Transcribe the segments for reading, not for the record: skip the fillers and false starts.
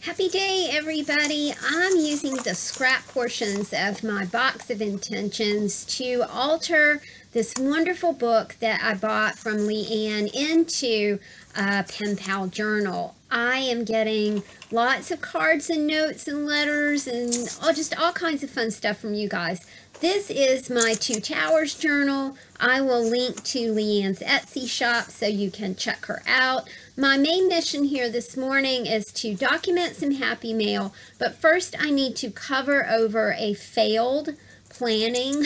Happy day, everybody. I'm using the scrap portions of my box of intentions to alter this wonderful book that I bought from Leanne into a pen pal journal. I am getting lots of cards and notes and letters and just all kinds of fun stuff from you guys. This is my Two Towers journal. I will link to Leanne's Etsy shop so you can check her out. My main mission here this morning is to document some happy mail, but first I need to cover over a failed planning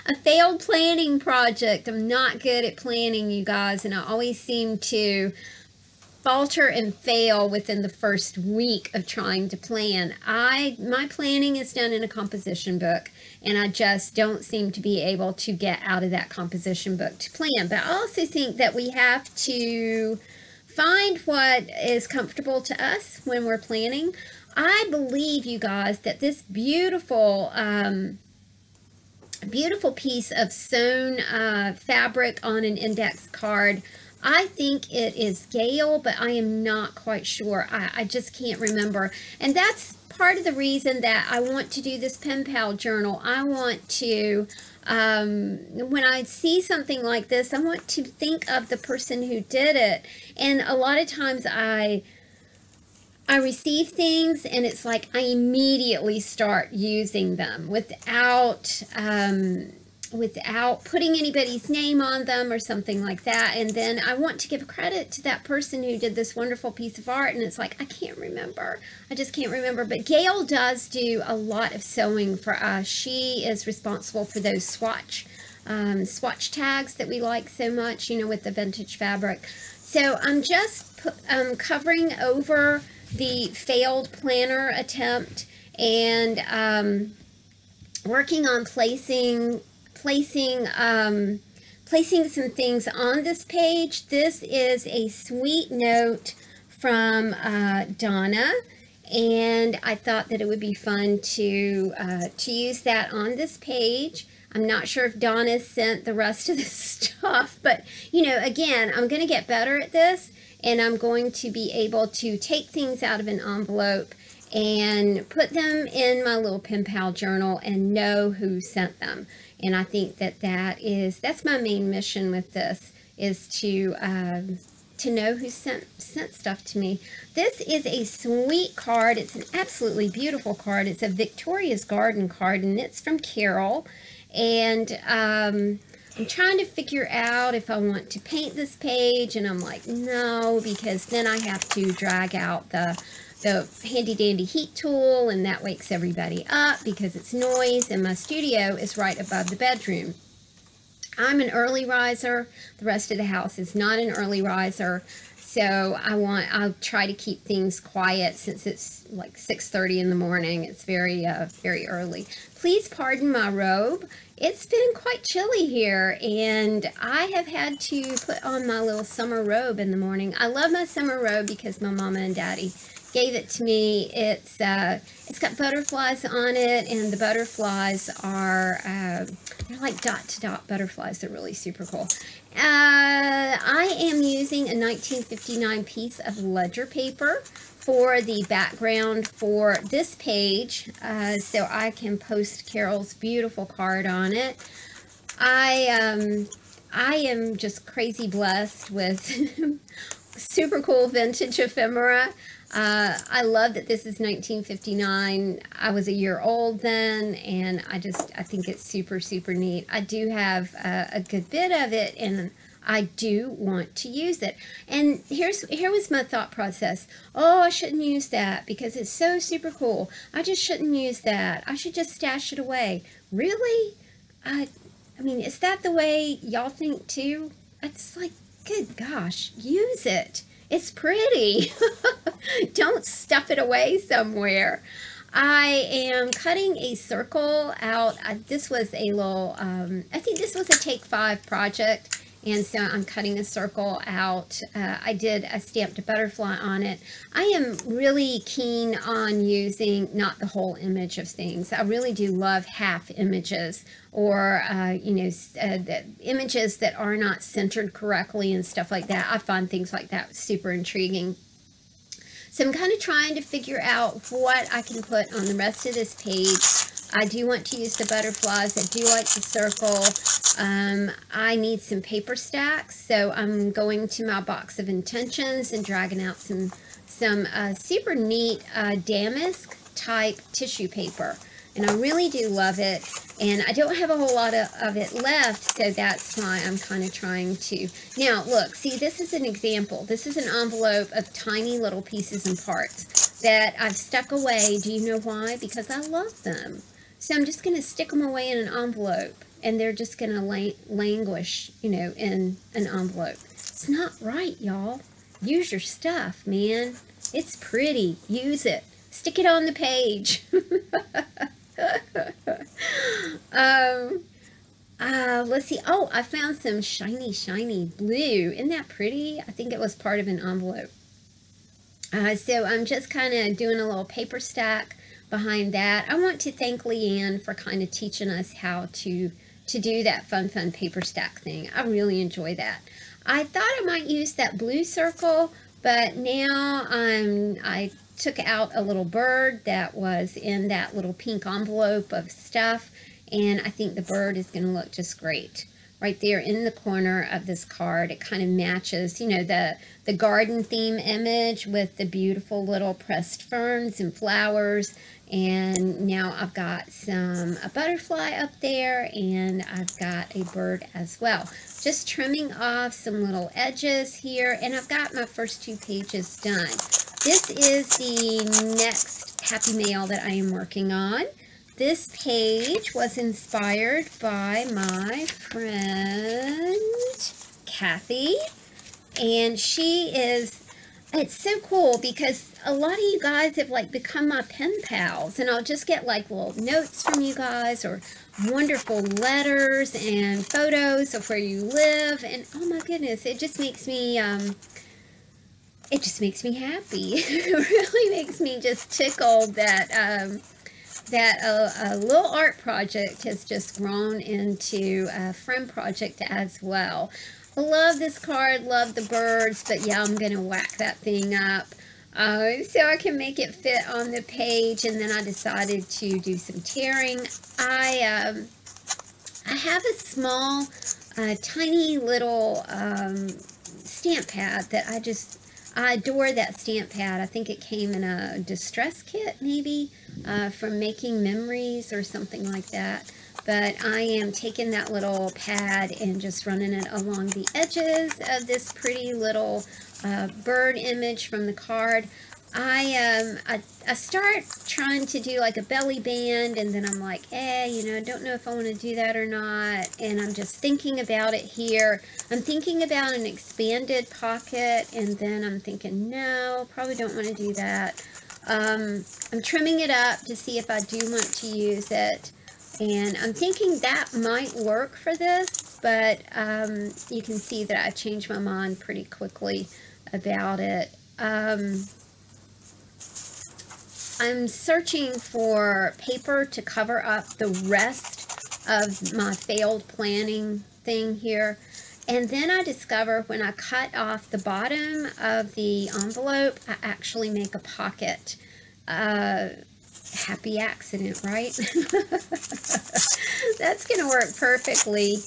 a failed planning project. I'm not good at planning, you guys, and I always seem to falter and fail within the first week of trying to plan. My planning is done in a composition book, and I just don't seem to be able to get out of that composition book to plan. But I also think that we have to find what is comfortable to us when we're planning. I believe, you guys, that this beautiful piece of sewn fabric on an index card, I think it is Gale, but I am not quite sure. I just can't remember. And that's part of the reason that I want to do this pen pal journal. I want to, when I see something like this, I want to think of the person who did it. And a lot of times I receive things and it's like I immediately start using them without putting anybody's name on them or something like that. And then I want to give credit to that person who did this wonderful piece of art, and it's like, I can't remember. I just can't remember. But Gail does do a lot of sewing for us. She is responsible for those swatch tags that we like so much, you know, with the vintage fabric. So I'm just covering over the failed planner attempt and working on placing some things on this page. This is a sweet note from Donna, and I thought that it would be fun to use that on this page. I'm not sure if Donna sent the rest of the stuff, but you know, again, I'm going to get better at this, and I'm going to be able to take things out of an envelope and put them in my little pen pal journal and know who sent them. And I think that that's my main mission with this, is to know who sent stuff to me. This is a sweet card. It's an absolutely beautiful card. It's a Victoria's Garden card, and it's from Carol. And I'm trying to figure out if I want to paint this page, and I'm like, no, because then I have to drag out the handy dandy heat tool, and that wakes everybody up because it's noise, and my studio is right above the bedroom. I'm an early riser. The rest of the house is not an early riser, so I'll try to keep things quiet since it's like 6:30 in the morning. It's very early. Please pardon my robe. It's been quite chilly here, and I have had to put on my little summer robe in the morning. I love my summer robe because my mama and daddy gave it to me. It's got butterflies on it, and the butterflies are they're like dot-to-dot butterflies. They're really super cool. I am using a 1959 piece of ledger paper for the background for this page, so I can post Carol's beautiful card on it. I am just crazy blessed with super cool vintage ephemera. I love that this is 1959. I was a year old then, and I think it's super, super neat. I do have a good bit of it, and I do want to use it. And here was my thought process. Oh, I shouldn't use that because it's so super cool. I just shouldn't use that. I should just stash it away. Really? I mean, is that the way y'all think too? It's like, good gosh, use it. It's pretty. Don't stuff it away somewhere. I am cutting a circle out. This was a little, I think this was a Take 5 project, and so I'm cutting a circle out. I stamped a butterfly on it. I am really keen on using not the whole image of things. I really do love half images, or you know, the images that are not centered correctly and stuff like that. I find things like that super intriguing. So I'm kind of trying to figure out what I can put on the rest of this page. I do want to use the butterflies. I do like the circle. I need some paper stacks, so I'm going to my box of intentions and dragging out some super neat damask type tissue paper. And I really do love it. And I don't have a whole lot of it left, so that's why I'm kind of trying to. Now, look, see, this is an example. This is an envelope of tiny little pieces and parts that I've stuck away. Do you know why? Because I love them. So I'm just going to stick them away in an envelope, and they're just going to languish, you know, in an envelope. It's not right, y'all. Use your stuff, man. It's pretty. Use it. Stick it on the page. Let's see. Oh, I found some shiny blue. Isn't that pretty? I think it was part of an envelope. So I'm just kind of doing a little paper stack behind that. I want to thank Leanne for kind of teaching us how to do that fun paper stack thing. I really enjoy that. I thought I might use that blue circle, but now I took out a little bird that was in that little pink envelope of stuff, and I think the bird is going to look just great right there in the corner of this card. It kind of matches, you know, the garden theme image with the beautiful little pressed ferns and flowers. And now I've got a butterfly up there, and I've got a bird as well. Just trimming off some little edges here, and I've got my first 2 pages done. This is the next Happy Mail that I am working on. This page was inspired by my friend Kathy, and it's so cool because a lot of you guys have like become my pen pals, and I'll just get like little notes from you guys or wonderful letters and photos of where you live, and oh my goodness, it just makes me happy. It really makes me just tickled that a little art project has just grown into a friend project as well. I love this card, love the birds, but yeah, I'm going to whack that thing up so I can make it fit on the page, and then I decided to do some tearing. I have a small, tiny little stamp pad that I adore that stamp pad. I think it came in a distress kit, maybe, from Making Memories or something like that. But I am taking that little pad and just running it along the edges of this pretty little bird image from the card. I start trying to do like a belly band, and then I'm like, you know, I don't know if I want to do that or not, and I'm just thinking about it here. I'm thinking about an expanded pocket, and then I'm thinking, no, probably don't want to do that. I'm trimming it up to see if I do want to use it, and I'm thinking that might work for this, but you can see that I changed my mind pretty quickly about it. I'm searching for paper to cover up the rest of my failed planning thing here. And then I discover when I cut off the bottom of the envelope, I actually make a pocket. Happy accident, right? That's going to work perfectly.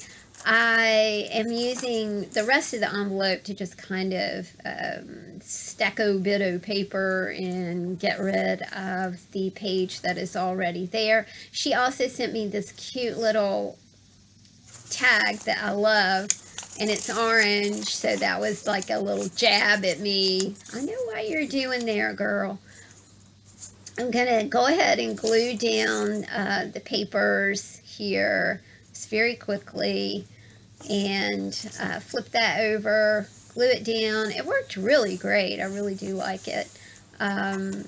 I am using the rest of the envelope to just kind of stacco-bitto paper and get rid of the page that is already there. She also sent me this cute little tag that I love, and it's orange, so that was like a little jab at me. I know what you're doing there, girl. I'm going to go ahead and glue down the papers here just very quickly, and flip that over, glue it down. It worked really great. I really do like it. And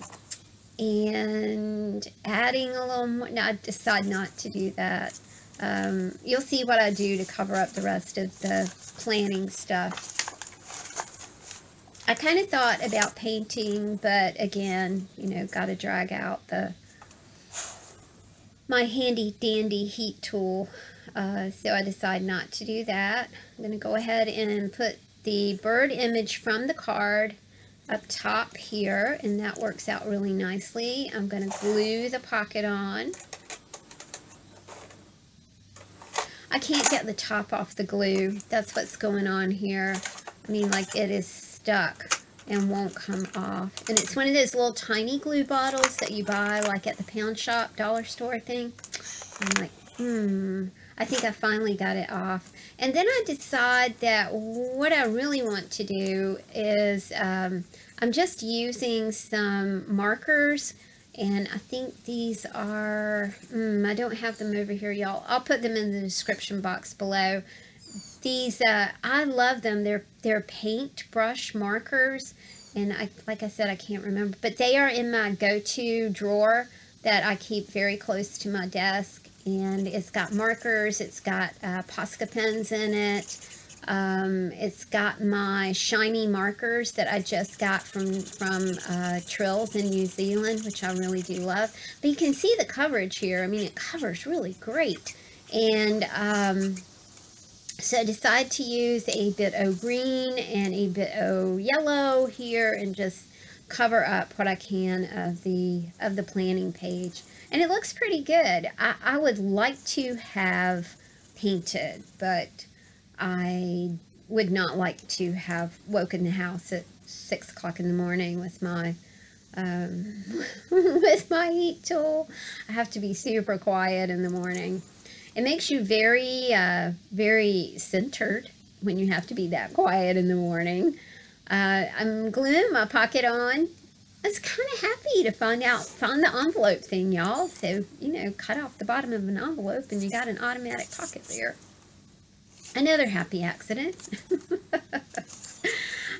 adding a little more. No, I decided not to do that. You'll see what I do to cover up the rest of the planning stuff. I kind of thought about painting, but again, you know, got to drag out my handy dandy heat tool. So I decided not to do that. I'm going to go ahead and put the bird image from the card up top here, and that works out really nicely. I'm going to glue the pocket on. I can't get the top off the glue. That's what's going on here. I mean, like, it is stuck and won't come off. And it's one of those little tiny glue bottles that you buy, like, at the pound shop, dollar store thing. I'm like, I think I finally got it off. And then I decide that what I really want to do is, I'm just using some markers. And I think these are, I don't have them over here, y'all. I'll put them in the description box below. These, I love them. They're paint brush markers. And like I said, I can't remember. But they are in my go-to drawer that I keep very close to my desk. And it's got markers. It's got Posca pens in it. It's got my shiny markers that I just got from Trills in New Zealand, which I really do love. But you can see the coverage here. I mean, it covers really great. And so I decided to use a bit of green and a bit of yellow here and just cover up what I can of the planning page. And it looks pretty good. I would like to have painted, but I would not like to have woken the house at 6 o'clock in the morning with my with my heat tool. I have to be super quiet in the morning. It makes you very very centered when you have to be that quiet in the morning. I'm gluing my pocket on. I was kind of happy to find the envelope thing, y'all. So, you know, cut off the bottom of an envelope and you got an automatic pocket there. Another happy accident.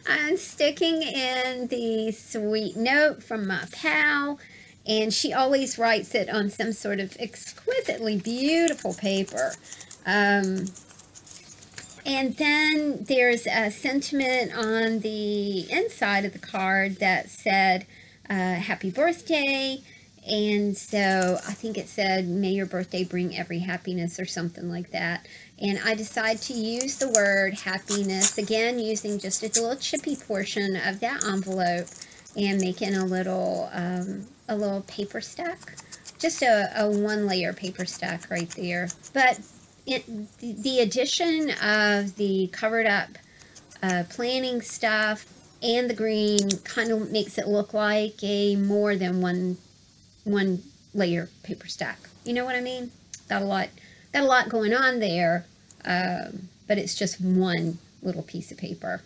I'm sticking in the sweet note from my pal, and she always writes it on some sort of exquisitely beautiful paper. And then there's a sentiment on the inside of the card that said, happy birthday. And so I think it said, may your birthday bring every happiness or something like that. And I decided to use the word happiness, again, using just a little chippy portion of that envelope and making a little paper stack. Just a one-layer paper stack right there. But the addition of the covered up planning stuff and the green kind of makes it look like a more than one layer paper stack. You know what I mean? Got a lot going on there, but it's just one little piece of paper.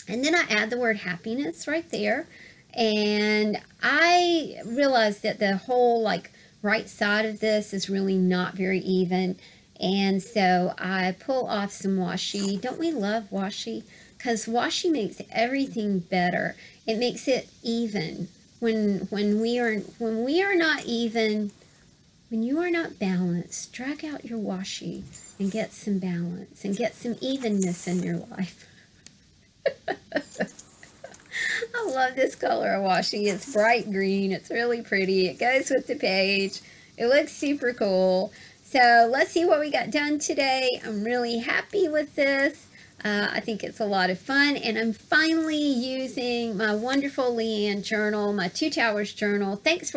And then I add the word happiness right there, and I realized that the whole like right side of this is really not very even, and so I pull off some washi. Don't we love washi? Because washi makes everything better. It makes it even. When we are not even, when you are not balanced, drag out your washi and get some balance and get some evenness in your life. I love this color of washi. It's bright green. It's really pretty. It goes with the page. It looks super cool. So let's see what we got done today. I'm really happy with this. I think it's a lot of fun, and I'm finally using my wonderful Leanne journal, my Two Towers journal. Thanks for